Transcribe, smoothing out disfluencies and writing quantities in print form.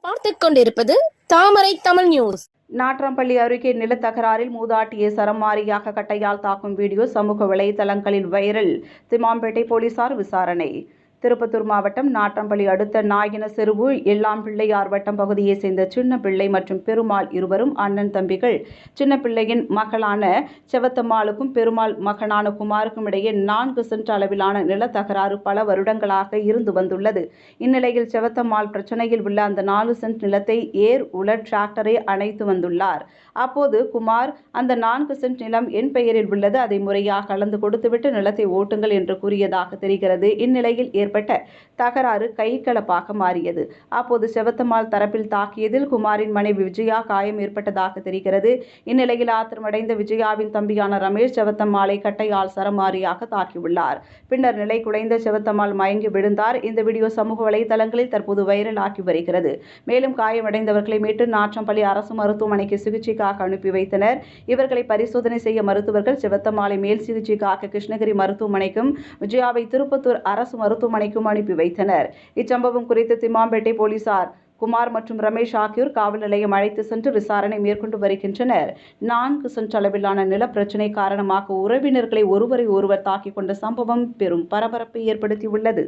பார்த்துக் கொண்டிருப்பது தாமரை தமிழ் நியூஸ். நாட்றம்பள்ளி அருகே நிலத்தகராறில் மூதாட்டியை சரமாரியாக கட்டையால் தாக்கும் வீடியோ சமூக வலைதளங்களில் வைரல். திம்மாம்பேட்டை போலீசார் விசாரணை. திருப்பத்தூர் மாவட்டம் நாட்றம்பள்ளி அடுத்த நாயின செருவு எல்லாம் பிள்ளையார் வட்டம் பகுதியைச் சேர்ந்த சின்ன பிள்ளை மற்றும் பெருமாள் இருவரும் அண்ணன் தம்பிகள். சின்ன பிள்ளையின் மகளான செவத்தம்மாளுக்கும் பெருமாள் மகனான குமாருக்கும் இடையே 4 சென்ட் அளவிலான நிலத்தகராறு பல வருடங்களாக இருந்து வந்துள்ளது. இந்நிலையில் செவத்தம்மாள் பிரச்சனையில் உள்ள அந்த 4 சென்ட் நிலத்தை ஏர் உலர் டிராக்டரை அணைத்து வந்துள்ளார். அப்போது குமார், அந்த 4 சென்ட் நிலம் என் பெயரில் உள்ளது, அதை முறையாக அளந்து கொடுத்துவிட்டு நிலத்தை ஓட்டுங்கள் என்று கூறியதாக தெரிகிறது. இந்நிலையில் ஏற்பட்ட தகராறு கைகலப்பாக மாறியது. அப்போது செவத்தம்மாள் தரப்பில் தாக்கியதில் குமாரின் மனைவி விஜயா காயம் ஏற்பட்டதாக தெரிகிறது. இந்நிலையில் ஆத்திரமடைந்த விஜயாவின் தம்பியான ரமேஷ் செவத்தம்மாளை கட்டையால் சரமாரியாக தாக்கியுள்ளார். பின்னர் நிலை குலைந்த செவத்தம்மாள் மயங்கி விழுந்தார். இந்த வீடியோ சமூக வலைதளங்களில் தற்போது வைரல் ஆகி வருகிறது. மேலும் காயமடைந்தவர்களை மீட்டு நாட்றம்பள்ளி அரசு மருத்துவமனைக்கு சிகிச்சைக்காக அனுப்பி வைத்தனர். இவர்களை பரிசோதனை செய்ய மருத்துவர்கள் செவத்தம்மாளை மேல் சிகிச்சைக்காக கிருஷ்ணகிரி மருத்துவமனைக்கும் விஜயாவை திருப்பத்தூர் அரசு மருத்துவமனைக்கும் அனுப்பி வைத்தனர். இச்சம்பவம் குறித்து திம்மாம்பேட்டை போலீசார் குமார் மற்றும் ரமேஷ் ஆகியோர் காவல் நிலையம் அழைத்து சென்று விசாரணை மேற்கொண்டு வருகின்றனர். 4 சென்ட் அளவிலான நில பிரச்சினை காரணமாக உறவினர்களை ஒருவரை ஒருவர் தாக்கிக் கொண்ட சம்பவம் பெரும் பரபரப்பை ஏற்படுத்தியுள்ளது.